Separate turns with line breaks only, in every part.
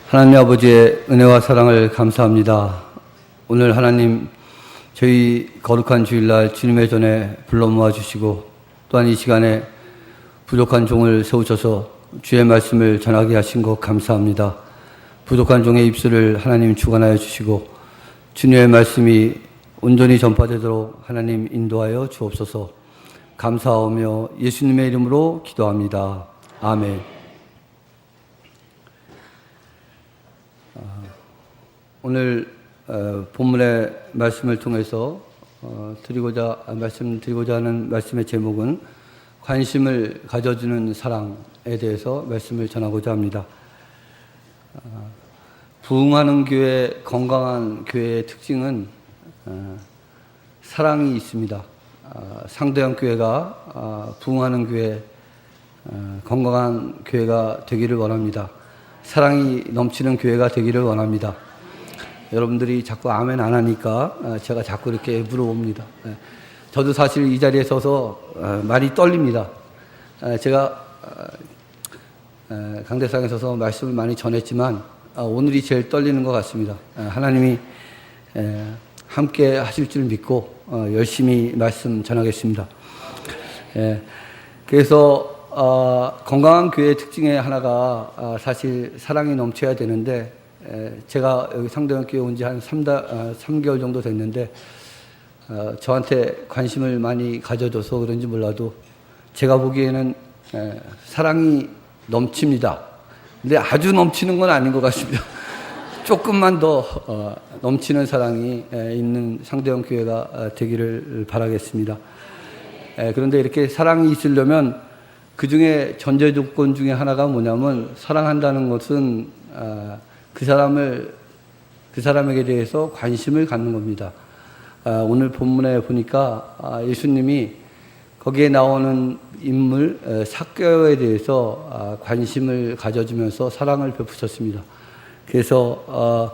하나님 아버지의 은혜와 사랑을 감사합니다. 오늘 하나님 저희 거룩한 주일날 주님의 전에 불러 모아주시고 또한 이 시간에 부족한 종을 세우셔서 주의 말씀을 전하게 하신 것 감사합니다. 부족한 종의 입술을 하나님 주관하여 주시고 주님의 말씀이 온전히 전파되도록 하나님 인도하여 주옵소서. 감사하며 예수님의 이름으로 기도합니다. 아멘. 오늘 본문의 말씀을 통해서 말씀드리고자 하는 말씀의 제목은 관심을 가져주는 사랑에 대해서 말씀을 전하고자 합니다. 부흥하는 교회, 건강한 교회의 특징은 사랑이 있습니다. 상대형 교회가 부흥하는 교회, 건강한 교회가 되기를 원합니다. 사랑이 넘치는 교회가 되기를 원합니다. 여러분들이 자꾸 아멘 안 하니까 제가 자꾸 이렇게 물어봅니다. 저도 사실 이 자리에 서서 많이 떨립니다. 제가 강대상에 서서 말씀을 많이 전했지만 오늘이 제일 떨리는 것 같습니다. 하나님이 함께 하실 줄 믿고 열심히 말씀 전하겠습니다. 그래서 건강한 교회의 특징의 하나가 사실 사랑이 넘쳐야 되는데 제가 여기 상대형 교회 온 지 한 3개월 정도 됐는데 저한테 관심을 많이 가져줘서 그런지 몰라도 제가 보기에는 사랑이 넘칩니다. 근데 아주 넘치는 건 아닌 것 같습니다. 조금만 더 넘치는 사랑이 있는 상대형 교회가 되기를 바라겠습니다. 그런데 이렇게 사랑이 있으려면 그 중에 전제 조건 중에 하나가 뭐냐면 사랑한다는 것은 그 사람에게 대해서 관심을 갖는 겁니다. 오늘 본문에 보니까 예수님이 거기에 나오는 인물 삭개오에 대해서 관심을 가져주면서 사랑을 베푸셨습니다. 그래서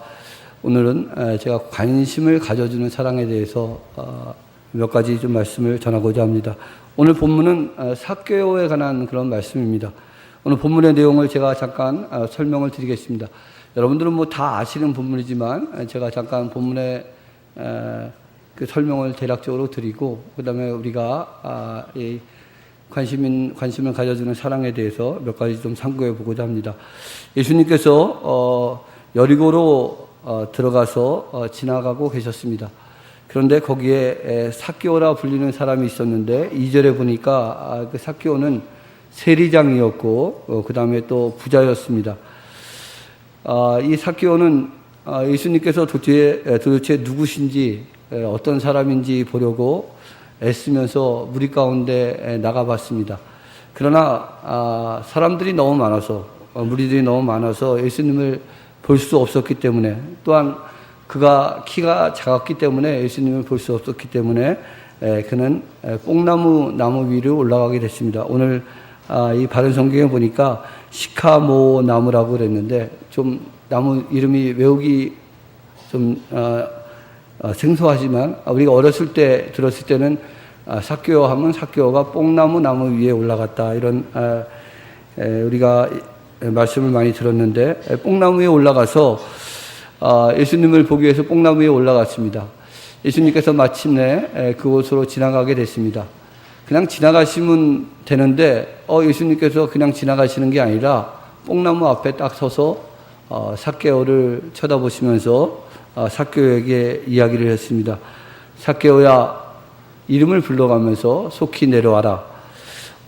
오늘은 제가 관심을 가져주는 사랑에 대해서 몇 가지 좀 말씀을 전하고자 합니다. 오늘 본문은 삭개오에 관한 그런 말씀입니다. 오늘 본문의 내용을 제가 잠깐 설명을 드리겠습니다. 여러분들은 뭐 다 아시는 본문이지만 제가 잠깐 본문의 그 설명을 대략적으로 드리고 그 다음에 우리가 이 관심을 가져주는 사랑에 대해서 몇 가지 좀 참고해 보고자 합니다. 예수님께서 여리고로 들어가서 지나가고 계셨습니다. 그런데 거기에 삭개오라 불리는 사람이 있었는데 2절에 보니까 그 삭개오는 세리장이었고 그 다음에 또 부자였습니다. 이 삭개오는 예수님께서 도대체 누구신지 어떤 사람인지 보려고 애쓰면서 무리 가운데 나가봤습니다. 그러나 사람들이 너무 많아서 무리들이 너무 많아서 예수님을 볼 수 없었기 때문에 또한 그가 키가 작았기 때문에 예수님을 볼 수 없었기 때문에 그는 뽕나무 나무 위로 올라가게 됐습니다. 오늘 이 바른 성경에 보니까 시카모 나무라고 그랬는데 좀 나무 이름이 외우기 좀 생소하지만 우리가 어렸을 때 들었을 때는 삭개오 하면 삭개오가 뽕나무 나무 위에 올라갔다 이런 우리가 말씀을 많이 들었는데 뽕나무 위에 올라가서 예수님을 보기 위해서 뽕나무 위에 올라갔습니다. 예수님께서 마침내 그곳으로 지나가게 됐습니다. 그냥 지나가시면 되는데 예수님께서 그냥 지나가시는 게 아니라 뽕나무 앞에 딱 서서 삭개오를 쳐다보시면서 삭개오에게 이야기를 했습니다. 삭개오야, 이름을 불러가면서 속히 내려와라.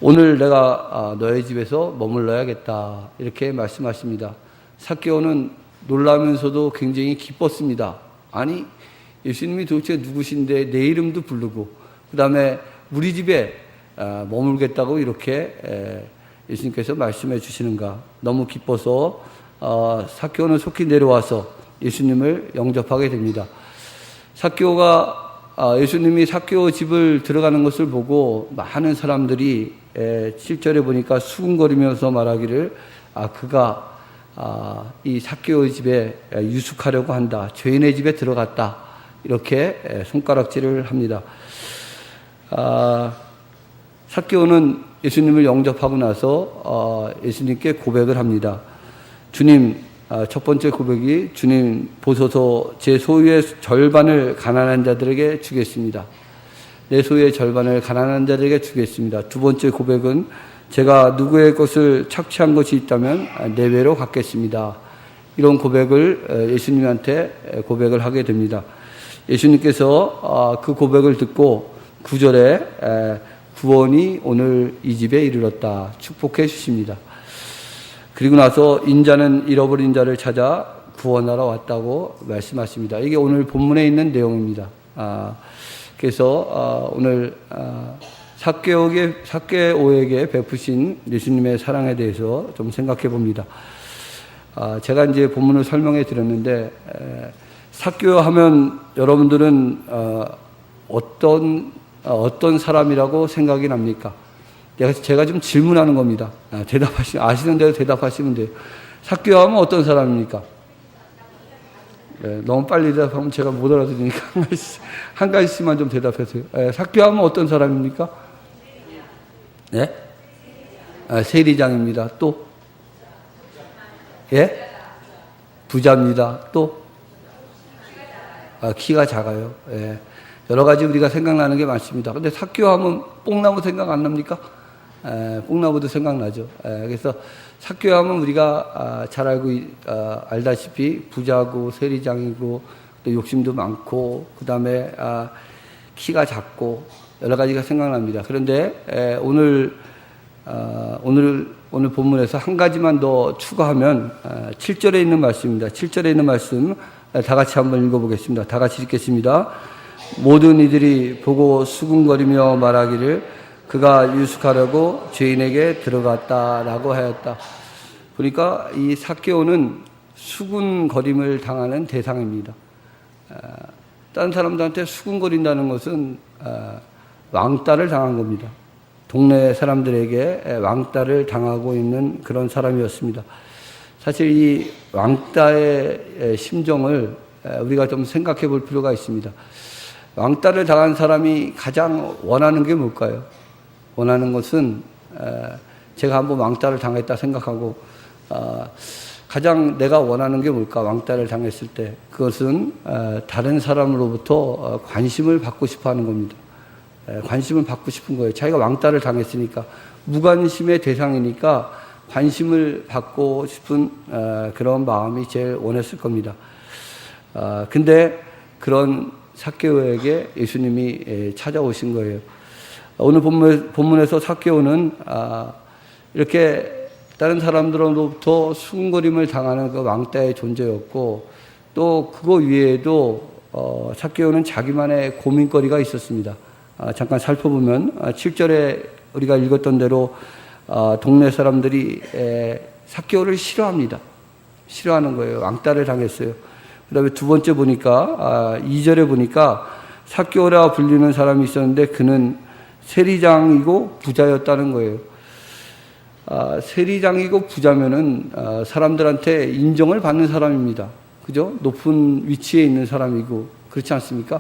오늘 내가 너의 집에서 머물러야겠다. 이렇게 말씀하십니다. 삭개오는 놀라면서도 굉장히 기뻤습니다. 아니, 예수님이 도대체 누구신데 내 이름도 부르고 그 다음에 우리 집에 머물겠다고 이렇게 예수님께서 말씀해 주시는가. 너무 기뻐서 삭개오는 속히 내려와서 예수님을 영접하게 됩니다. 삭개오가 예수님이 삭개오 집을 들어가는 것을 보고 많은 사람들이 7절에 보니까 수군거리면서 말하기를 그가 이 삭개오 집에 유숙하려고 한다. 죄인의 집에 들어갔다. 이렇게 손가락질을 합니다. 삭개오는 예수님을 영접하고 나서 예수님께 고백을 합니다. 주님, 첫 번째 고백이 주님 보소서 제 소유의 절반을 가난한 자들에게 주겠습니다. 내 소유의 절반을 가난한 자들에게 주겠습니다. 두 번째 고백은 제가 누구의 것을 착취한 것이 있다면 내외로 갚겠습니다. 이런 고백을 예수님한테 고백을 하게 됩니다. 예수님께서 그 고백을 듣고 9절에 구원이 오늘 이 집에 이르렀다 축복해 주십니다. 그리고 나서 인자는 잃어버린 자를 찾아 구원하러 왔다고 말씀하십니다. 이게 오늘 본문에 있는 내용입니다. 그래서 오늘 삭개오에게 베푸신 예수님의 사랑에 대해서 좀 생각해 봅니다. 제가 이제 본문을 설명해 드렸는데 삭개오 하면 여러분들은 어떤 사람이라고 생각이 납니까? 제가 좀 질문하는 겁니다. 아시는 대로 대답하시면 돼요. 삭개오 하면 어떤 사람입니까? 네, 너무 빨리 대답하면 제가 못 알아들으니까 한 가지씩만 좀 대답하세요. 삭개오 하면 어떤 사람입니까? 네? 세리장입니다. 또? 예? 부자입니다. 또? 키가 작아요. 예. 여러 가지 우리가 생각나는 게 많습니다. 근데 삭개오 하면 뽕나무 생각 안 납니까? 뽕나무도 생각나죠. 그래서 삭개오 하면 우리가 잘 알다시피 부자고 세리장이고 또 욕심도 많고 그 다음에 키가 작고 여러 가지가 생각납니다. 그런데 오늘 본문에서 한 가지만 더 추가하면 7절에 있는 말씀입니다. 7절에 있는 말씀 다 같이 한번 읽어보겠습니다. 다 같이 읽겠습니다. 모든 이들이 보고 수군거리며 말하기를 그가 유숙하려고 죄인에게 들어갔다라고 하였다. 그러니까 이 삭개오는 수군거림을 당하는 대상입니다. 다른 사람들한테 수군거린다는 것은 왕따를 당한 겁니다. 동네 사람들에게 왕따를 당하고 있는 그런 사람이었습니다. 사실 이 왕따의 심정을 우리가 좀 생각해 볼 필요가 있습니다. 왕따를 당한 사람이 가장 원하는 게 뭘까요? 원하는 것은 제가 한번 왕따를 당했다 생각하고 가장 내가 원하는 게 뭘까? 왕따를 당했을 때 그것은 다른 사람으로부터 관심을 받고 싶어 하는 겁니다. 관심을 받고 싶은 거예요. 자기가 왕따를 당했으니까 무관심의 대상이니까 관심을 받고 싶은 그런 마음이 제일 원했을 겁니다. 근데 그런 삭개오에게 예수님이 찾아오신 거예요. 오늘 본문에서 삭개오는 이렇게 다른 사람들로부터 수군거림을 당하는 그 왕따의 존재였고 또 그거 위에도 삭개오는 자기만의 고민거리가 있었습니다. 잠깐 살펴보면 7절에 우리가 읽었던 대로 동네 사람들이 삭개오를 싫어합니다. 싫어하는 거예요. 왕따를 당했어요. 그 다음에 두 번째 보니까 2절에 보니까 삭개오라 불리는 사람이 있었는데 그는 세리장이고 부자였다는 거예요. 세리장이고 부자면은 사람들한테 인정을 받는 사람입니다. 그죠? 높은 위치에 있는 사람이고 그렇지 않습니까?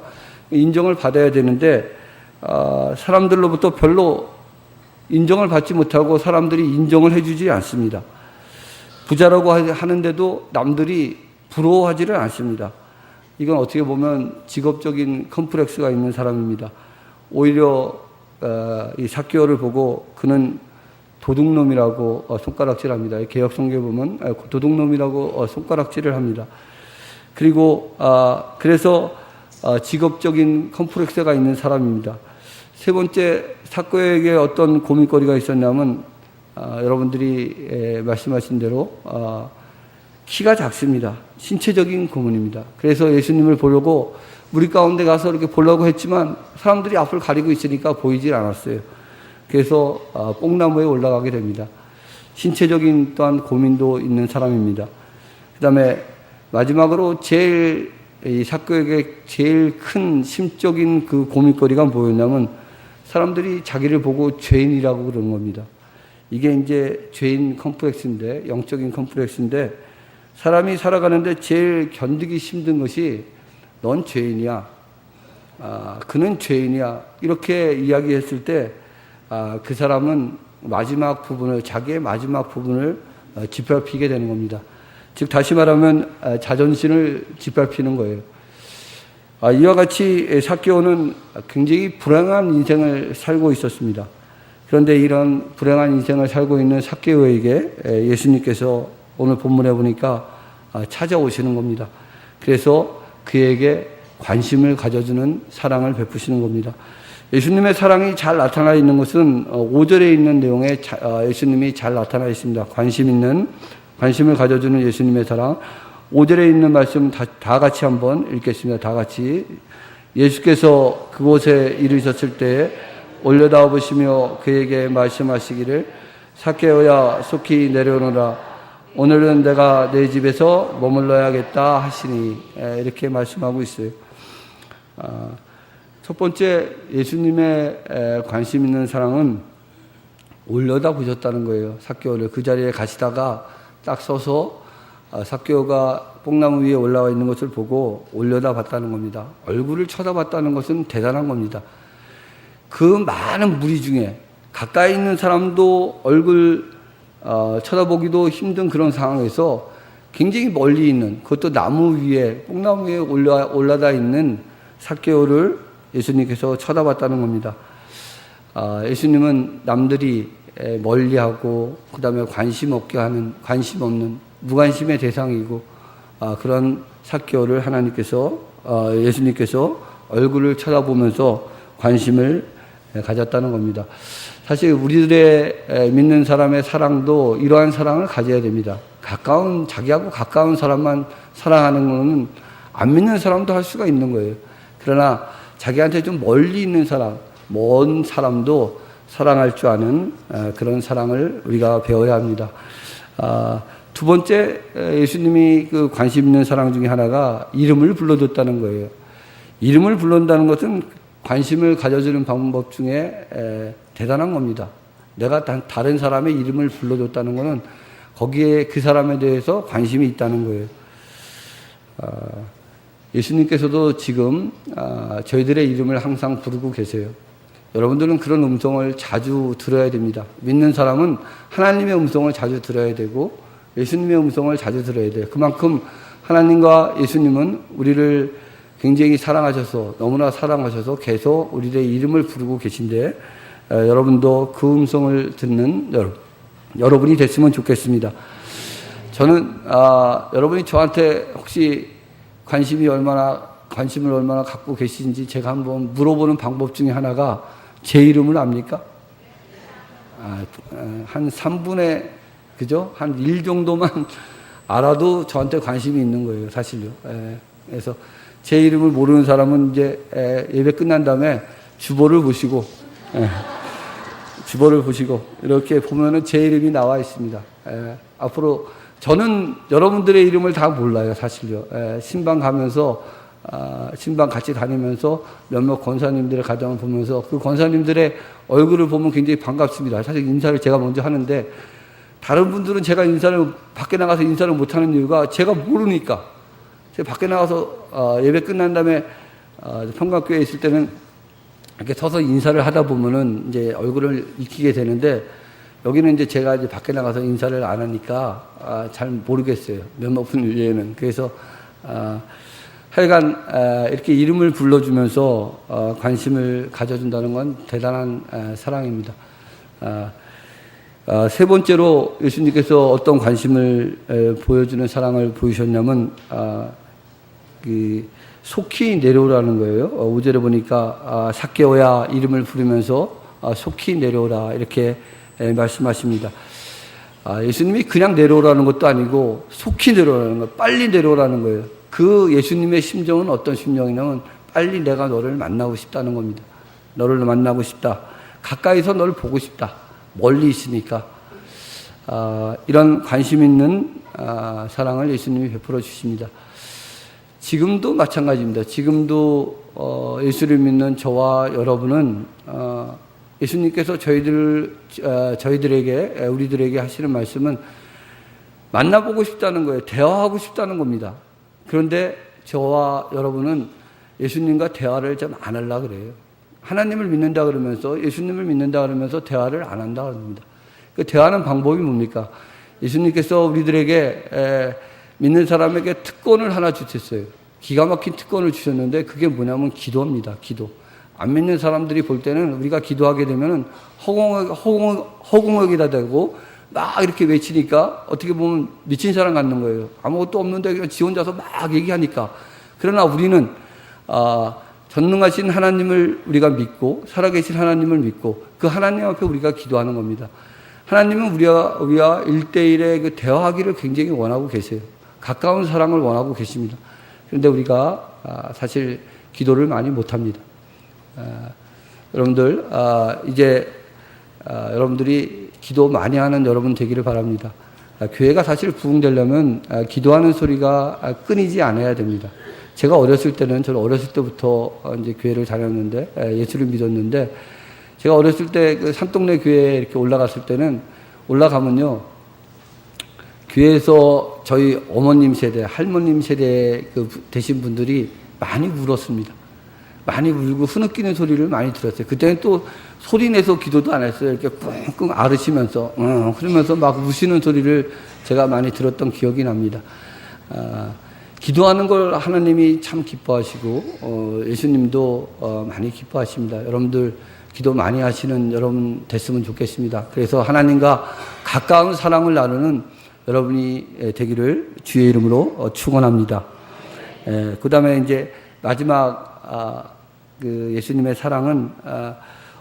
인정을 받아야 되는데 사람들로부터 별로 인정을 받지 못하고 사람들이 인정을 해주지 않습니다. 부자라고 하는데도 남들이 부러워하지를 않습니다. 이건 어떻게 보면 직업적인 컴플렉스가 있는 사람입니다. 오히려 이 삭개오를 보고 그는 도둑놈이라고 손가락질합니다. 개역 성경에 보면 도둑놈이라고 손가락질을 합니다. 그리고 그래서 직업적인 컴플렉스가 있는 사람입니다. 세 번째 삭개오에게 어떤 고민거리가 있었냐면 여러분들이 말씀하신 대로 키가 작습니다. 신체적인 고문입니다. 그래서 예수님을 보려고 우리 가운데 가서 이렇게 보려고 했지만 사람들이 앞을 가리고 있으니까 보이질 않았어요. 그래서 뽕나무에 올라가게 됩니다. 신체적인 또한 고민도 있는 사람입니다. 그 다음에 마지막으로 이 삭개오에게 제일 큰 심적인 그 고민거리가 뭐였냐면 사람들이 자기를 보고 죄인이라고 그러는 겁니다. 이게 이제 죄인 컴플렉스인데, 영적인 컴플렉스인데 사람이 살아가는데 제일 견디기 힘든 것이 넌 죄인이야. 그는 죄인이야. 이렇게 이야기했을 때 그 사람은 자기의 마지막 부분을 짓밟히게 되는 겁니다. 즉 다시 말하면 자존심을 짓밟히는 거예요. 이와 같이 삭개오는 굉장히 불행한 인생을 살고 있었습니다. 그런데 이런 불행한 인생을 살고 있는 삭개오에게 예수님께서 오늘 본문에 보니까 찾아오시는 겁니다. 그래서 그에게 관심을 가져주는 사랑을 베푸시는 겁니다. 예수님의 사랑이 잘 나타나 있는 것은 5절에 있는 내용에 예수님이 잘 나타나 있습니다. 관심을 가져주는 예수님의 사랑. 5절에 있는 말씀 다 같이 한번 읽겠습니다. 다 같이. 예수께서 그곳에 이르셨을 때에 올려다보 보시며 그에게 말씀하시기를 삭개오야 속히 내려오너라. 오늘은 내가 내 집에서 머물러야겠다 하시니 이렇게 말씀하고 있어요. 첫 번째 예수님의 관심 있는 사랑은 올려다 보셨다는 거예요. 삭개오를 그 자리에 가시다가 딱 서서 삭개오가 뽕나무 위에 올라와 있는 것을 보고 올려다 봤다는 겁니다. 얼굴을 쳐다봤다는 것은 대단한 겁니다. 그 많은 무리 중에 가까이 있는 사람도 얼굴 쳐다보기도 힘든 그런 상황에서 굉장히 멀리 있는, 그것도 나무 위에, 뽕나무 위에 올라다 있는 삭개오를 예수님께서 쳐다봤다는 겁니다. 예수님은 남들이 멀리하고 그 다음에 관심 없는 무관심의 대상이고 그런 삭개오를 예수님께서 얼굴을 쳐다보면서 관심을 가졌다는 겁니다. 사실 우리들의 믿는 사람의 사랑도 이러한 사랑을 가져야 됩니다. 자기하고 가까운 사람만 사랑하는 것은 안 믿는 사람도 할 수가 있는 거예요. 그러나 자기한테 좀 멀리 있는 사람, 먼 사람도 사랑할 줄 아는 그런 사랑을 우리가 배워야 합니다. 두 번째 예수님이 그 관심 있는 사랑 중에 하나가 이름을 불러줬다는 거예요. 이름을 부른다는 것은 관심을 가져주는 방법 중에 대단한 겁니다. 내가 다른 사람의 이름을 불러줬다는 것은 거기에 그 사람에 대해서 관심이 있다는 거예요. 예수님께서도 지금 저희들의 이름을 항상 부르고 계세요. 여러분들은 그런 음성을 자주 들어야 됩니다. 믿는 사람은 하나님의 음성을 자주 들어야 되고 예수님의 음성을 자주 들어야 돼요. 그만큼 하나님과 예수님은 우리를 굉장히 사랑하셔서, 너무나 사랑하셔서 계속 우리의 이름을 부르고 계신데 여러분도 그 음성을 듣는 여러분이 됐으면 좋겠습니다. 저는 여러분이 저한테 혹시 관심을 얼마나 갖고 계신지 제가 한번 물어보는 방법 중에 하나가 제 이름을 압니까? 한 3분의 그죠? 한 1 정도만 알아도 저한테 관심이 있는 거예요, 사실요. 그래서 제 이름을 모르는 사람은 이제 예배 끝난 다음에 주보를 보시고 이렇게 보면은 제 이름이 나와 있습니다. 앞으로 저는 여러분들의 이름을 다 몰라요, 사실요. 신방 같이 다니면서 몇몇 권사님들의 가정을 보면서 그 권사님들의 얼굴을 보면 굉장히 반갑습니다. 사실 인사를 제가 먼저 하는데 다른 분들은 제가 밖에 나가서 인사를 못하는 이유가 제가 모르니까. 제가 밖에 나가서 예배 끝난 다음에 평강교회에 있을 때는 이렇게 서서 인사를 하다 보면은 이제 얼굴을 익히게 되는데 여기는 이제 제가 이제 밖에 나가서 인사를 안 하니까 잘 모르겠어요. 몇몇 분 외에는. 그래서 하여간 이렇게 이름을 불러주면서 관심을 가져준다는 건 대단한 사랑입니다. 세 번째로 예수님께서 어떤 관심을 보여주는 사랑을 보이셨냐면 속히 내려오라는 거예요. 5절에 보니까 삭개오야 이름을 부르면서 속히 내려오라 이렇게 말씀하십니다. 예수님이 그냥 내려오라는 것도 아니고 속히 내려오라는 거예요. 빨리 내려오라는 거예요. 그 예수님의 심정은 어떤 심정이냐면 빨리 내가 너를 만나고 싶다는 겁니다. 너를 만나고 싶다. 가까이서 너를 보고 싶다. 멀리 있으니까. 이런 관심 있는 사랑을 예수님이 베풀어 주십니다. 지금도 마찬가지입니다. 지금도 예수를 믿는 저와 여러분은 예수님께서 우리들에게 하시는 말씀은 만나보고 싶다는 거예요. 대화하고 싶다는 겁니다. 그런데 저와 여러분은 예수님과 대화를 좀 안 하려고 그래요. 하나님을 믿는다 그러면서 예수님을 믿는다 그러면서 대화를 안 한다 그럽니다. 그 대화하는 방법이 뭡니까? 예수님께서 우리들에게 믿는 사람에게 특권을 하나 주셨어요. 기가 막힌 특권을 주셨는데 그게 뭐냐면 기도입니다. 기도. 안 믿는 사람들이 볼 때는 우리가 기도하게 되면은 허공역이다 되고 막 이렇게 외치니까 어떻게 보면 미친 사람 같는 거예요. 아무것도 없는데 그냥 지 혼자서 막 얘기하니까. 그러나 우리는 전능하신 하나님을 우리가 믿고 살아계신 하나님을 믿고 그 하나님 앞에 우리가 기도하는 겁니다. 하나님은 우리와 1대1의 그 대화하기를 굉장히 원하고 계세요. 가까운 사랑을 원하고 계십니다. 그런데 우리가 사실 기도를 많이 못합니다. 여러분들 이제 여러분들이 기도 많이 하는 여러분 되기를 바랍니다. 교회가 사실 부흥되려면 기도하는 소리가 끊이지 않아야 됩니다. 제가 어렸을 때는 저는 어렸을 때부터 이제 교회를 다녔는데 예수를 믿었는데 제가 어렸을 때 그 산동네 교회에 이렇게 올라갔을 때는 올라가면요 교회에서 저희 어머님 세대, 할머님 세대 그 되신 분들이 많이 울었습니다. 많이 울고 흐느끼는 소리를 많이 들었어요. 그때는 또 소리 내서 기도도 안 했어요. 이렇게 끙끙 앓으시면서 그러면서 막 우시는 소리를 제가 많이 들었던 기억이 납니다. 기도하는 걸 하나님이 참 기뻐하시고 예수님도 많이 기뻐하십니다. 여러분들 기도 많이 하시는 여러분 됐으면 좋겠습니다. 그래서 하나님과 가까운 사랑을 나누는 여러분이 되기를 주의 이름으로 축원합니다. 그 다음에 이제 마지막 그 예수님의 사랑은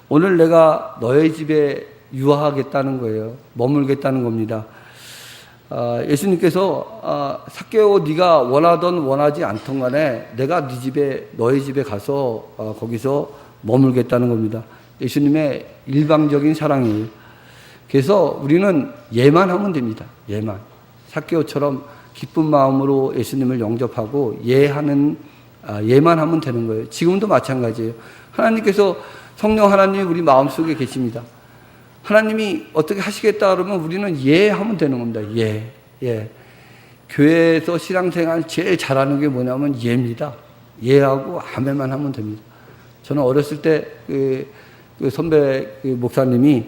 오늘 내가 너의 집에 유하하겠다는 거예요. 머물겠다는 겁니다. 예수님께서 삭개오 네가 원하던 원하지 않던 간에 내가 네 집에 너의 집에 가서 거기서 머물겠다는 겁니다. 예수님의 일방적인 사랑이에요. 그래서 우리는 예만 하면 됩니다. 예만. 삭개오처럼 기쁜 마음으로 예수님을 영접하고 예만 하면 되는 거예요. 지금도 마찬가지예요. 하나님께서 성령 하나님이 우리 마음속에 계십니다. 하나님이 어떻게 하시겠다 그러면 우리는 하면 되는 겁니다. 예. 교회에서 신앙생활 제일 잘하는 게 뭐냐면 예입니다. 예하고 아멘만 하면 됩니다. 저는 어렸을 때 그 선배 목사님이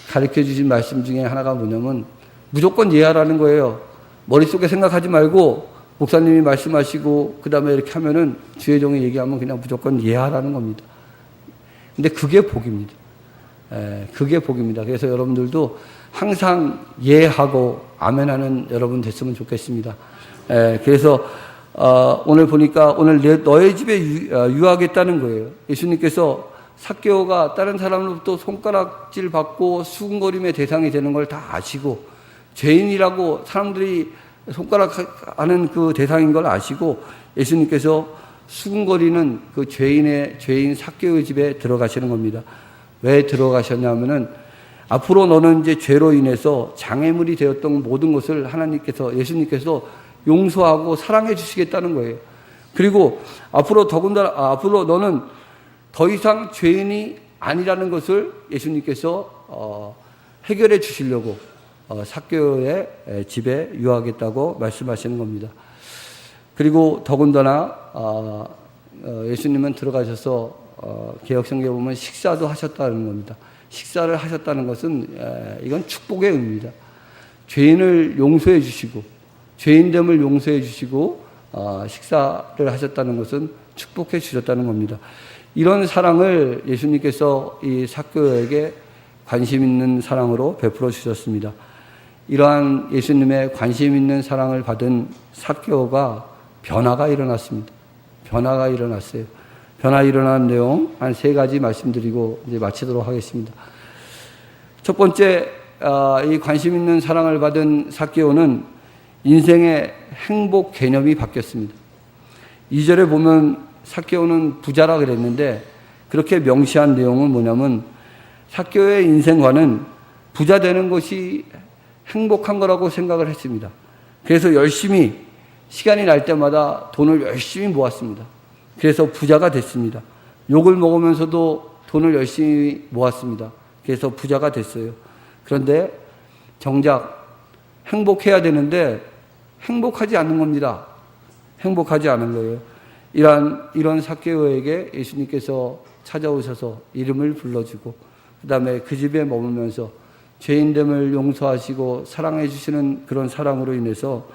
가르쳐 주신 말씀 중에 하나가 뭐냐면 무조건 예하라는 거예요. 머릿속에 생각하지 말고 목사님이 말씀하시고 그 다음에 이렇게 하면은 주의 종이 얘기하면 그냥 무조건 예하라는 겁니다. 근데 그게 복입니다. 그게 복입니다. 그래서 여러분들도 항상 예하고 아멘하는 여러분 됐으면 좋겠습니다. 그래서 오늘 보니까 오늘 너의 집에 유하겠다는 거예요. 예수님께서 삭개오가 다른 사람으로부터 손가락질 받고 수군거림의 대상이 되는 걸 다 아시고 죄인이라고 사람들이 손가락하는 그 대상인 걸 아시고 예수님께서 수군거리는 그 죄인 삭개오의 집에 들어가시는 겁니다. 왜 들어가셨냐면은 앞으로 너는 이제 죄로 인해서 장애물이 되었던 모든 것을 예수님께서 용서하고 사랑해 주시겠다는 거예요. 그리고 앞으로 너는 더 이상 죄인이 아니라는 것을 예수님께서 해결해 주시려고 삭개오의 집에 유하겠다고 말씀하시는 겁니다. 그리고 더군다나 예수님은 들어가셔서 개역성경에 보면 식사도 하셨다는 겁니다. 식사를 하셨다는 것은 이건 축복의 의미입니다. 죄인을 용서해 주시고 죄인됨을 용서해 주시고 식사를 하셨다는 것은 축복해 주셨다는 겁니다. 이런 사랑을 예수님께서 이 삭개오에게 관심 있는 사랑으로 베풀어 주셨습니다. 이러한 예수님의 관심 있는 사랑을 받은 삭개오가 변화가 일어났습니다. 변화가 일어났어요. 변화 일어난 내용 한 3가지 말씀드리고 이제 마치도록 하겠습니다. 첫 번째, 이 관심 있는 사랑을 받은 삭개오는 인생의 행복 개념이 바뀌었습니다. 2절에 보면 삭개오는 부자라 그랬는데 그렇게 명시한 내용은 뭐냐면 삭개오의 인생관은 부자 되는 것이 행복한 거라고 생각을 했습니다. 그래서 열심히 시간이 날 때마다 돈을 열심히 모았습니다. 그래서 부자가 됐습니다. 욕을 먹으면서도 돈을 열심히 모았습니다. 그래서 부자가 됐어요. 그런데 정작 행복해야 되는데 행복하지 않는 겁니다. 행복하지 않은 거예요. 이런 삭개오에게 예수님께서 찾아오셔서 이름을 불러주고 그 다음에 그 집에 머물면서 죄인됨을 용서하시고 사랑해 주시는 그런 사랑으로 인해서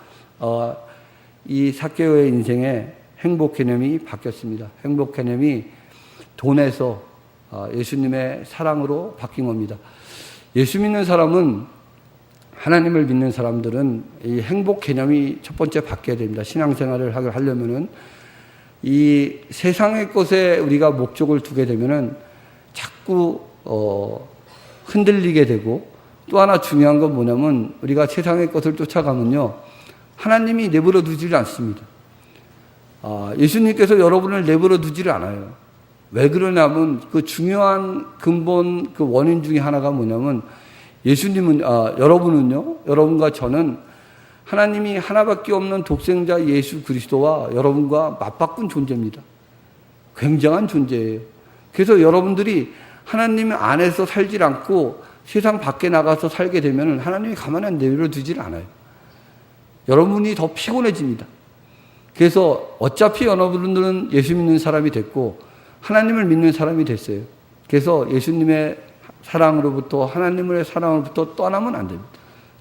이 삭개오의 인생에 행복 개념이 바뀌었습니다. 행복 개념이 돈에서 예수님의 사랑으로 바뀐 겁니다. 예수 믿는 사람은, 하나님을 믿는 사람들은 이 행복 개념이 첫 번째 바뀌어야 됩니다. 신앙생활을 하려면은 이 세상의 것에 우리가 목적을 두게 되면은 자꾸 흔들리게 되고, 또 하나 중요한 건 뭐냐면 우리가 세상의 것을 쫓아가면요, 하나님이 내버려 두질 않습니다. 예수님께서 여러분을 내버려 두지를 않아요. 왜 그러냐면 그 중요한 근본 그 원인 중에 하나가 뭐냐면, 예수님은 여러분은요, 여러분과 저는 하나님이 하나밖에 없는 독생자 예수 그리스도와 여러분과 맞바꾼 존재입니다. 굉장한 존재예요. 그래서 여러분들이 하나님 안에서 살질 않고 세상 밖에 나가서 살게 되면 하나님이 가만히 내버려 두질 않아요. 여러분이 더 피곤해집니다. 그래서 어차피 여러분들은 예수 믿는 사람이 됐고 하나님을 믿는 사람이 됐어요. 그래서 예수님의 사랑으로부터, 하나님의 사랑으로부터 떠나면 안 됩니다.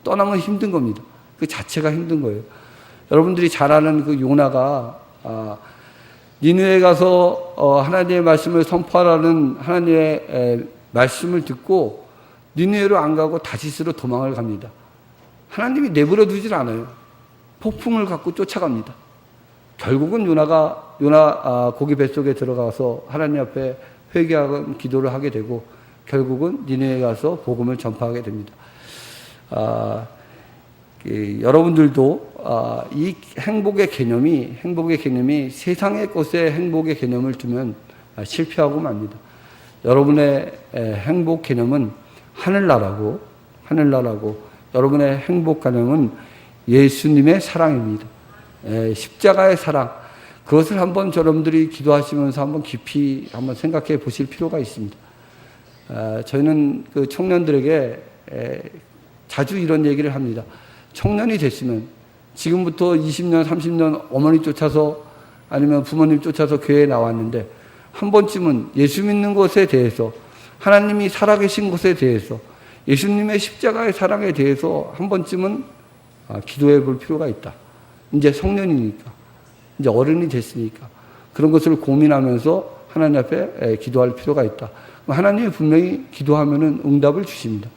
떠나면 힘든 겁니다. 그 자체가 힘든 거예요. 여러분들이 잘 아는 그 요나가 니느웨에 가서 하나님의 말씀을 선포하라는 하나님의 말씀을 듣고 니느웨로 안 가고 다시스로 도망을 갑니다. 하나님이 내버려 두질 않아요. 폭풍을 갖고 쫓아갑니다. 결국은 요나 고기 뱃속에 들어가서 하나님 앞에 회개하고 기도를 하게 되고 결국은 니느웨에 가서 복음을 전파하게 됩니다. 여러분들도 이 행복의 개념이 세상의 것에 행복의 개념을 두면 실패하고 맙니다. 여러분의 행복 개념은 하늘나라고, 여러분의 행복 개념은 예수님의 사랑입니다. 십자가의 사랑. 그것을 한번 여러분들이 기도하시면서 한번 깊이 한번 생각해 보실 필요가 있습니다. 저희는 그 청년들에게 자주 이런 얘기를 합니다. 청년이 됐으면 지금부터 20년, 30년 어머니 쫓아서 아니면 부모님 쫓아서 교회에 나왔는데 한 번쯤은 예수 믿는 것에 대해서, 하나님이 살아계신 것에 대해서, 예수님의 십자가의 사랑에 대해서 한 번쯤은 기도해 볼 필요가 있다. 이제 성년이니까, 이제 어른이 됐으니까 그런 것을 고민하면서 하나님 앞에 기도할 필요가 있다. 하나님이 분명히 기도하면은 응답을 주십니다.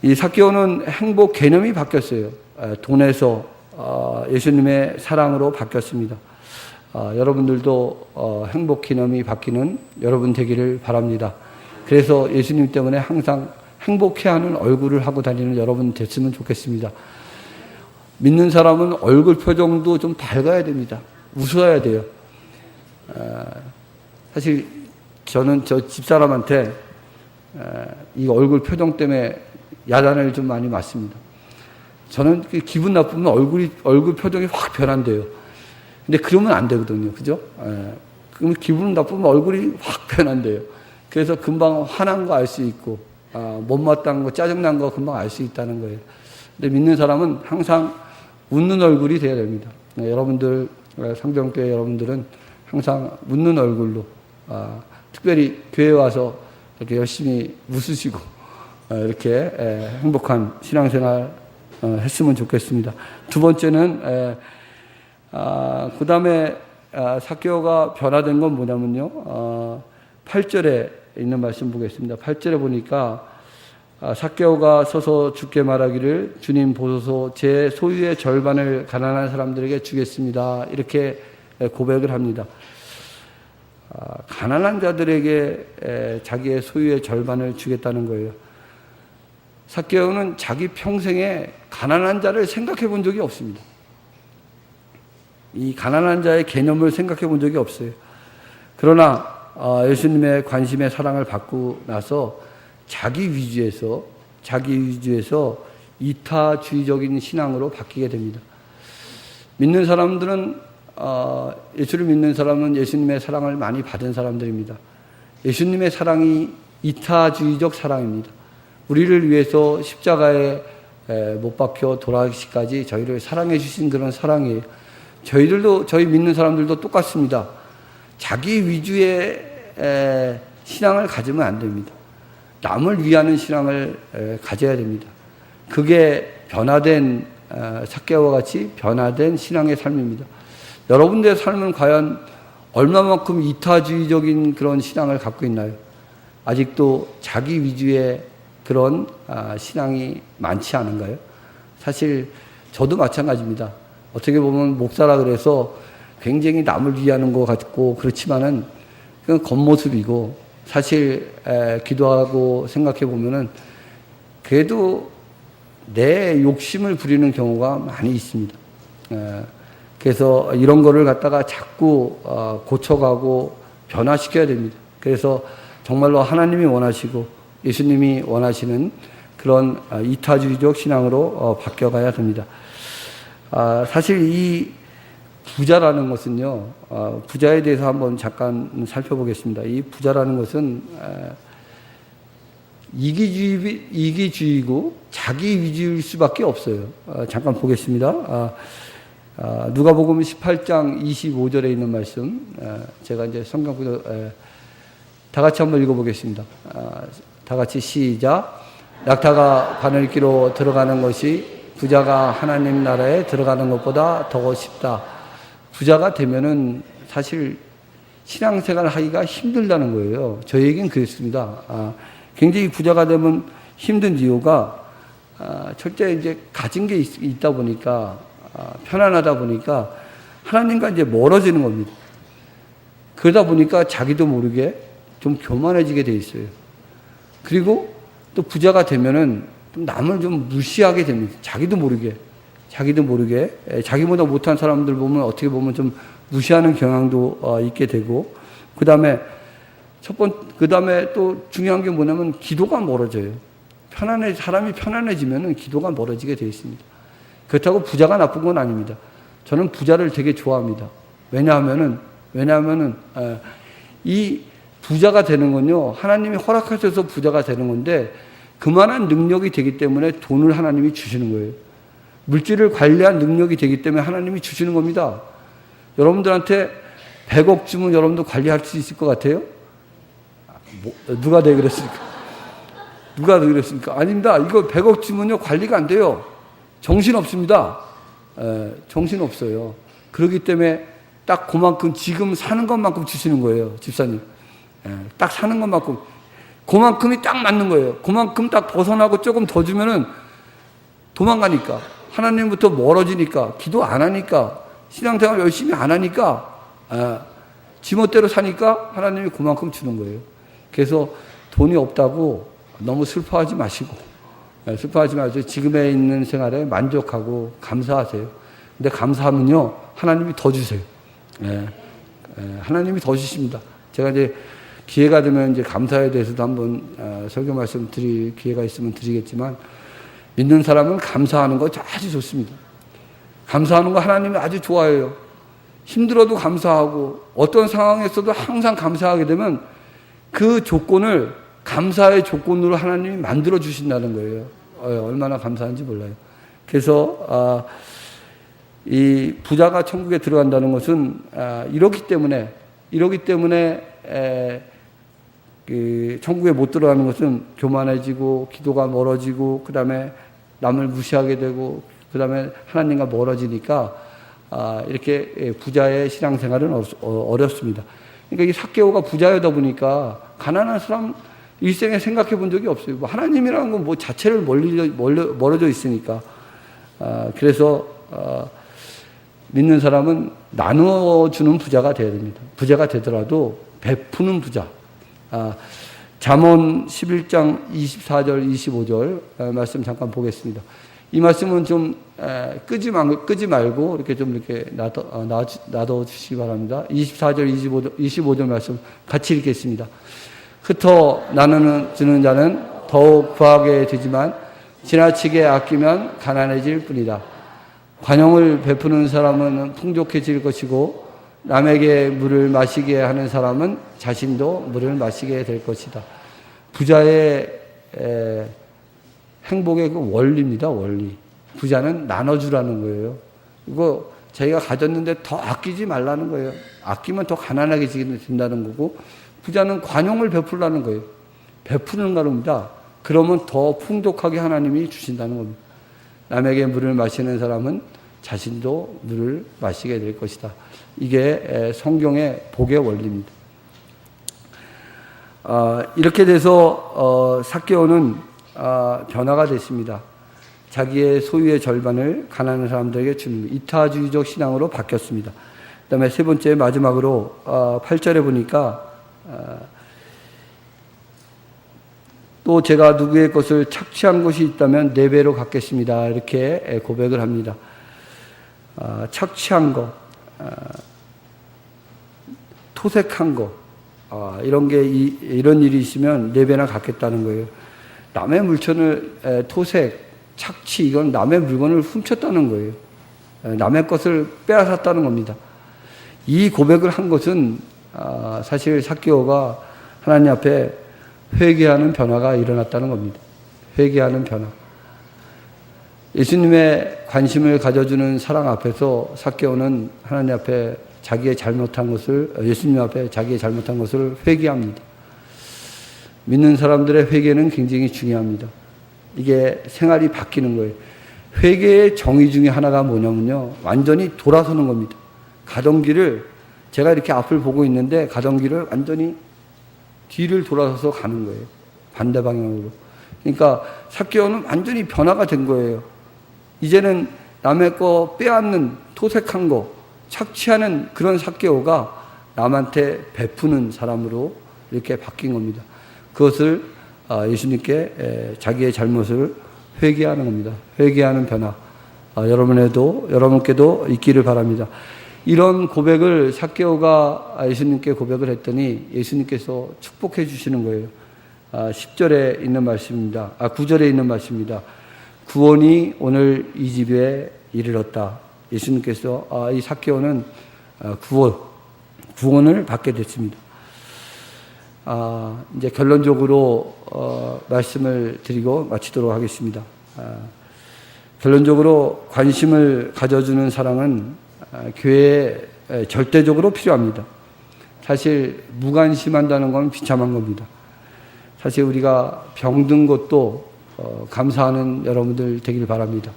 이 삭개오는 행복 개념이 바뀌었어요. 돈에서 예수님의 사랑으로 바뀌었습니다. 여러분들도 행복 개념이 바뀌는 여러분 되기를 바랍니다. 그래서 예수님 때문에 항상 행복해하는 얼굴을 하고 다니는 여러분 됐으면 좋겠습니다. 믿는 사람은 얼굴 표정도 좀 밝아야 됩니다. 웃어야 돼요. 사실 저는 저 집사람한테 이 얼굴 표정 때문에 야단을 좀 많이 맞습니다. 저는 기분 나쁘면 얼굴 표정이 확 변한대요. 근데 그러면 안 되거든요. 그죠? 그러면 기분 나쁘면 얼굴이 확 변한대요. 그래서 금방 화난 거 알 수 있고, 못마땅한 거, 짜증난 거 금방 알 수 있다는 거예요. 근데 믿는 사람은 항상 웃는 얼굴이 돼야 됩니다. 여러분들, 상병교회 여러분들은 항상 웃는 얼굴로, 특별히 교회 와서 이렇게 열심히 웃으시고, 이렇게 행복한 신앙생활 했으면 좋겠습니다. 두 번째는 그 다음에 삭개오가 변화된 건 뭐냐면요, 8절에 있는 말씀 보겠습니다. 8절에 보니까 삭개오가 서서 주께 말하기를 주님 보소서 제 소유의 절반을 가난한 사람들에게 주겠습니다. 이렇게 고백을 합니다. 가난한 자들에게 자기의 소유의 절반을 주겠다는 거예요. 삭개오는 자기 평생에 가난한 자를 생각해 본 적이 없습니다. 이 가난한 자의 개념을 생각해 본 적이 없어요. 그러나 예수님의 관심의 사랑을 받고 나서 자기 위주에서 이타주의적인 신앙으로 바뀌게 됩니다. 믿는 사람들은 예수를 믿는 사람은 예수님의 사랑을 많이 받은 사람들입니다. 예수님의 사랑이 이타주의적 사랑입니다. 우리를 위해서 십자가에 못 박혀 돌아가시기까지 저희를 사랑해 주신 그런 사랑이에요. 저희 믿는 사람들도 똑같습니다. 자기 위주의 신앙을 가지면 안 됩니다. 남을 위하는 신앙을 가져야 됩니다. 그게 변화된 삭개오와 같이 변화된 신앙의 삶입니다. 여러분들의 삶은 과연 얼마만큼 이타주의적인 그런 신앙을 갖고 있나요? 아직도 자기 위주의 그런 신앙이 많지 않은가요? 사실 저도 마찬가지입니다. 어떻게 보면 목사라 그래서 굉장히 남을 위하는 것 같고 그렇지만은 그건 겉모습이고 사실 기도하고 생각해 보면은 그래도 내 욕심을 부리는 경우가 많이 있습니다. 그래서 이런 거를 갖다가 자꾸 고쳐가고 변화시켜야 됩니다. 그래서 정말로 하나님이 원하시고 예수님이 원하시는 그런 이타주의적 신앙으로 바뀌어가야 됩니다. 사실 이 부자라는 것은요, 부자에 대해서 한번 잠깐 살펴보겠습니다. 이 부자라는 것은 이기주의고 자기 위주일 수밖에 없어요. 잠깐 보겠습니다. 누가복음 18장 25절에 있는 말씀, 제가 이제 성경구도 다 같이 한번 읽어보겠습니다. 다 같이 시작. 낙타가 바늘기로 들어가는 것이 부자가 하나님 나라에 들어가는 것보다 더 쉽다. 부자가 되면은 사실 신앙생활 하기가 힘들다는 거예요. 저에겐 그랬습니다. 굉장히 부자가 되면 힘든 이유가 첫째 이제 가진 게 있다 보니까 편안하다 보니까 하나님과 이제 멀어지는 겁니다. 그러다 보니까 자기도 모르게 좀 교만해지게 돼 있어요. 그리고 또 부자가 되면은 좀 남을 좀 무시하게 됩니다. 자기도 모르게 자기보다 못한 사람들 보면 어떻게 보면 좀 무시하는 경향도 있게 되고 그 다음에 또 중요한 게 뭐냐면 기도가 멀어져요. 사람이 편안해지면은 기도가 멀어지게 되어 있습니다. 그렇다고 부자가 나쁜 건 아닙니다. 저는 부자를 되게 좋아합니다. 왜냐하면은 이 부자가 되는 건요, 하나님이 허락하셔서 부자가 되는 건데 그만한 능력이 되기 때문에 돈을 하나님이 주시는 거예요. 물질을 관리한 능력이 되기 때문에 하나님이 주시는 겁니다. 여러분들한테 100억 주면 여러분도 관리할 수 있을 것 같아요? 누가 네 그랬습니까? 아닙니다. 이거 100억 주면요 관리가 안 돼요. 정신없습니다. 정신없어요. 그렇기 때문에 딱 그만큼 지금 사는 것만큼 주시는 거예요. 집사님. 딱 사는 것만큼. 그만큼이 딱 맞는 거예요. 그만큼 딱 벗어나고 조금 더 주면은 도망가니까. 하나님부터 멀어지니까. 기도 안 하니까. 신앙생활 열심히 안 하니까. 지멋대로 사니까 하나님이 그만큼 주는 거예요. 그래서 돈이 없다고 너무 슬퍼하지 마시고. 슬퍼하지 마시고 지금에 있는 생활에 만족하고 감사하세요. 근데 감사하면요. 하나님이 더 주세요. 하나님이 더 주십니다. 제가 이제 기회가 되면 이제 감사에 대해서도 한번 설교 말씀 드릴 기회가 있으면 드리겠지만 믿는 사람은 감사하는 거 아주 좋습니다. 감사하는 거 하나님이 아주 좋아해요. 힘들어도 감사하고 어떤 상황에서도 항상 감사하게 되면 그 조건을 감사의 조건으로 하나님이 만들어 주신다는 거예요. 얼마나 감사한지 몰라요. 그래서 이 부자가 천국에 들어간다는 것은 이렇기 때문에 그 천국에 못 들어가는 것은 교만해지고 기도가 멀어지고 그 다음에 남을 무시하게 되고 그 다음에 하나님과 멀어지니까 이렇게 부자의 신앙생활은 어렵습니다. 그러니까 이 삭개오가 부자여다 보니까 가난한 사람 일생에 생각해 본 적이 없어요. 뭐 하나님이라는 건 뭐 자체를 멀어져 있으니까. 그래서 믿는 사람은 나누어주는 부자가 돼야 됩니다. 부자가 되더라도 베푸는 부자. 잠언 11장 24절 25절 말씀 잠깐 보겠습니다. 이 말씀은 좀 끄지 말고 이렇게 좀 이렇게 놔둬 주시기 바랍니다. 24절 25절 말씀 같이 읽겠습니다. 흩어 나누는 자는 더욱 구하게 되지만 지나치게 아끼면 가난해질 뿐이다. 관용을 베푸는 사람은 풍족해질 것이고 남에게 물을 마시게 하는 사람은 자신도 물을 마시게 될 것이다. 부자의 행복의 그 원리입니다. 원리. 부자는 나눠주라는 거예요. 이거 자기가 가졌는데 더 아끼지 말라는 거예요. 아끼면 더 가난하게 된다는 거고 부자는 관용을 베풀라는 거예요. 베푸는 겁니다. 그러면 더 풍족하게 하나님이 주신다는 겁니다. 남에게 물을 마시는 사람은 자신도 물을 마시게 될 것이다. 이게 성경의 복의 원리입니다. 이렇게 돼서 삭개오는 변화가 됐습니다. 자기의 소유의 절반을 가난한 사람들에게 주는 이타주의적 신앙으로 바뀌었습니다. 그 다음에 세 번째 마지막으로 8절에 보니까 또 제가 누구의 것을 착취한 것이 있다면 4배로 갚겠습니다. 이렇게 고백을 합니다. 착취한 거, 토색한 거, 이런 일이 있으면 4배나 갚겠다는 거예요. 남의 물건을 토색, 착취, 이건 남의 물건을 훔쳤다는 거예요. 남의 것을 빼앗았다는 겁니다. 이 고백을 한 것은 사실 삭개오가 하나님 앞에 회개하는 변화가 일어났다는 겁니다. 회개하는 변화. 예수님의 관심을 가져주는 사랑 앞에서 삭개오는 하나님 앞에 자기의 잘못한 것을, 예수님 앞에 자기의 잘못한 것을 회개합니다. 믿는 사람들의 회개는 굉장히 중요합니다. 이게 생활이 바뀌는 거예요. 회개의 정의 중에 하나가 뭐냐면요, 완전히 돌아서는 겁니다. 가던 길을, 제가 이렇게 앞을 보고 있는데 가던 길을 완전히 뒤를 돌아서서 가는 거예요. 반대 방향으로. 그러니까 삭개오는 완전히 변화가 된 거예요. 이제는 남의 거 빼앗는, 토색한 거, 착취하는 그런 삭개오가 남한테 베푸는 사람으로 이렇게 바뀐 겁니다. 그것을 예수님께 자기의 잘못을 회개하는 겁니다. 회개하는 변화. 여러분께도 있기를 바랍니다. 이런 고백을 삭개오가 예수님께 고백을 했더니 예수님께서 축복해 주시는 거예요. 10절에 있는 말씀입니다. 9절에 있는 말씀입니다. 구원이 오늘 이 집에 이르렀다. 예수님께서 이 삭개오는 구원을 받게 됐습니다. 이제 결론적으로 말씀을 드리고 마치도록 하겠습니다. 결론적으로 관심을 가져주는 사랑은 교회에 절대적으로 필요합니다. 사실 무관심한다는 건 비참한 겁니다. 사실 우리가 병든 것도 감사하는 여러분들 되길 바랍니다.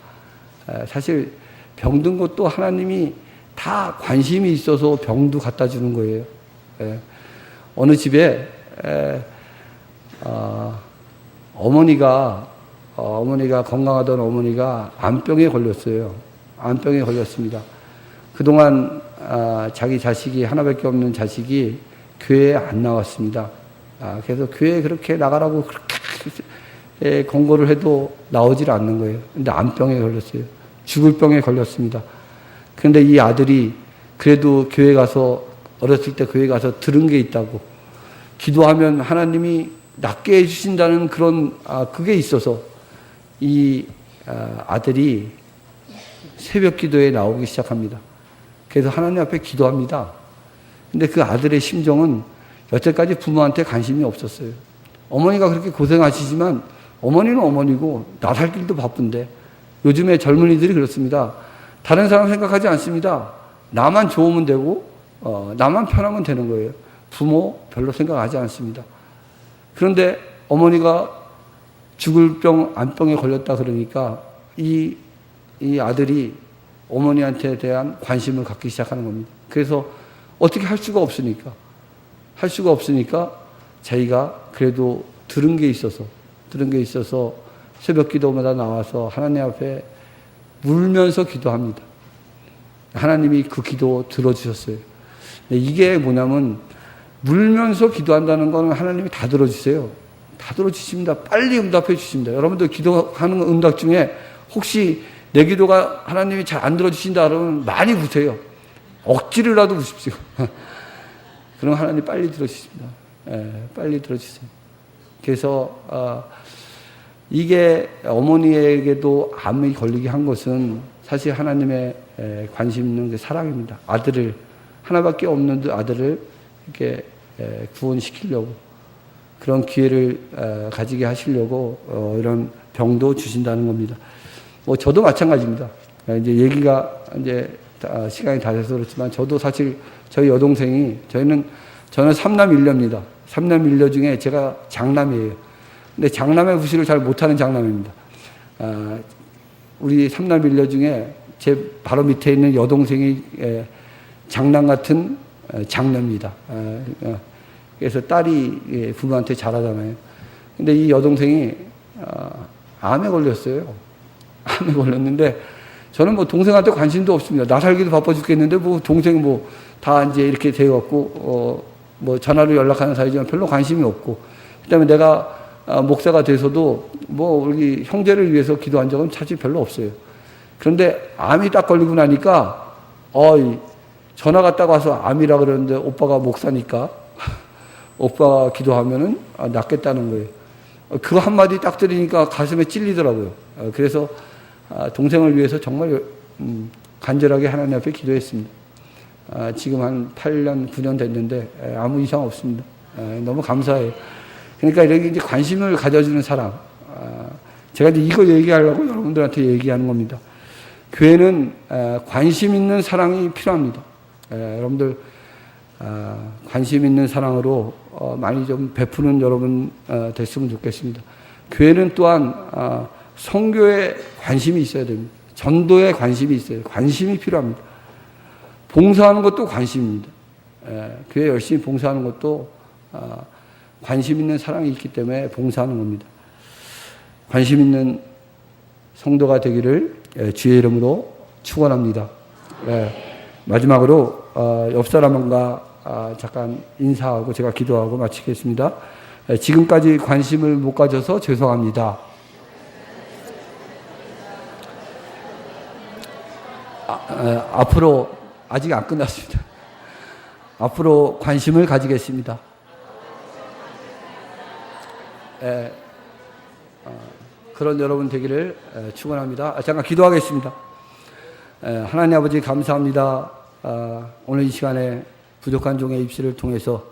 사실 병든 것도 하나님이 다 관심이 있어서 병도 갖다 주는 거예요. 어느 집에 어머니가 건강하던 어머니가 암병에 걸렸어요. 암병에 걸렸습니다. 그동안 자기 자식이 하나밖에 없는 자식이 교회에 안 나왔습니다. 그래서 교회에 그렇게 나가라고 그렇게 권고를 해도 나오질 않는 거예요. 근데 암병에 걸렸어요. 죽을 병에 걸렸습니다. 그런데 이 아들이 그래도 교회 가서, 어렸을 때 교회 가서 들은 게 있다고, 기도하면 하나님이 낫게 해주신다는 그런 그게 있어서 이 아들이 새벽 기도에 나오기 시작합니다. 그래서 하나님 앞에 기도합니다. 근데 그 아들의 심정은 여태까지 부모한테 관심이 없었어요. 어머니가 그렇게 고생하시지만 어머니는 어머니고 나 살 길도 바쁜데, 요즘에 젊은이들이 그렇습니다. 다른 사람 생각하지 않습니다. 나만 좋으면 되고 나만 편하면 되는 거예요. 부모 별로 생각하지 않습니다. 그런데 어머니가 죽을 병, 암병에 걸렸다 그러니까 이 아들이 어머니한테 대한 관심을 갖기 시작하는 겁니다. 그래서 어떻게 할 수가 없으니까 자기가 그래도 들은 게 있어서 새벽 기도마다 나와서 하나님 앞에 울면서 기도합니다. 하나님이 그 기도 들어주셨어요. 이게 뭐냐면, 울면서 기도한다는 건 하나님이 다 들어주세요. 다 들어주십니다. 빨리 응답해 주십니다. 여러분들 기도하는 응답 중에 혹시 내 기도가 하나님이 잘 안 들어주신다 그러면 많이 우세요. 억지로라도 우십시오. 그럼 하나님 빨리 들어주십니다. 빨리 들어주세요. 그래서 이게 어머니에게도 암이 걸리게 한 것은 사실 하나님의 관심 있는 그 사랑입니다. 아들을, 하나밖에 없는 아들을 이렇게 구원시키려고, 그런 기회를 가지게 하시려고 이런 병도 주신다는 겁니다. 저도 마찬가지입니다. 이제 얘기가 시간이 다 돼서 그렇지만, 저도 사실 저희 여동생이, 저는 3남 1녀입니다. 3남 1녀 중에 제가 장남이에요. 근데 장남의 부시를 잘 못하는 장남입니다. 우리 삼남 일녀 중에 제 바로 밑에 있는 여동생이 장남 같은 장녀입니다. 그래서 딸이 부모한테 잘하잖아요. 근데 이 여동생이 암에 걸렸어요. 암에 걸렸는데 저는 뭐 동생한테 관심도 없습니다. 나 살기도 바빠 죽겠는데 뭐 동생 뭐 다 이제 이렇게 되어갖고 뭐 전화로 연락하는 사이지만 별로 관심이 없고, 그다음에 내가 목사가 돼서도 뭐 우리 형제를 위해서 기도한 적은 사실 별로 없어요. 그런데 암이 딱 걸리고 나니까 전화가 딱 와서 암이라 그러는데 오빠가 목사니까 오빠가 기도하면은 낫겠다는 거예요. 그거 한마디 딱 들으니까 가슴에 찔리더라고요. 그래서 동생을 위해서 정말 간절하게 하나님 앞에 기도했습니다. 지금 한 8년, 9년 됐는데 아무 이상 없습니다. 너무 감사해요. 그러니까 이렇게 이제 관심을 가져주는 사람. 제가 이제 이거 얘기하려고 여러분들한테 얘기하는 겁니다. 교회는 관심 있는 사랑이 필요합니다. 여러분들 관심 있는 사랑으로 많이 좀 베푸는 여러분 됐으면 좋겠습니다. 교회는 또한 선교에 관심이 있어야 됩니다. 전도에 관심이 있어요. 관심이 필요합니다. 봉사하는 것도 관심입니다. 교회 열심히 봉사하는 것도 관심 있는 사랑이 있기 때문에 봉사하는 겁니다. 관심 있는 성도가 되기를 주의 이름으로 축원합니다. 마지막으로 옆 사람과 잠깐 인사하고 제가 기도하고 마치겠습니다. 지금까지 관심을 못 가져서 죄송합니다. 앞으로 아직 안 끝났습니다. 앞으로 관심을 가지겠습니다. 그런 여러분 되기를 축원합니다. 잠깐 기도하겠습니다. 하나님 아버지 감사합니다. 오늘 이 시간에 부족한 종의 입술을 통해서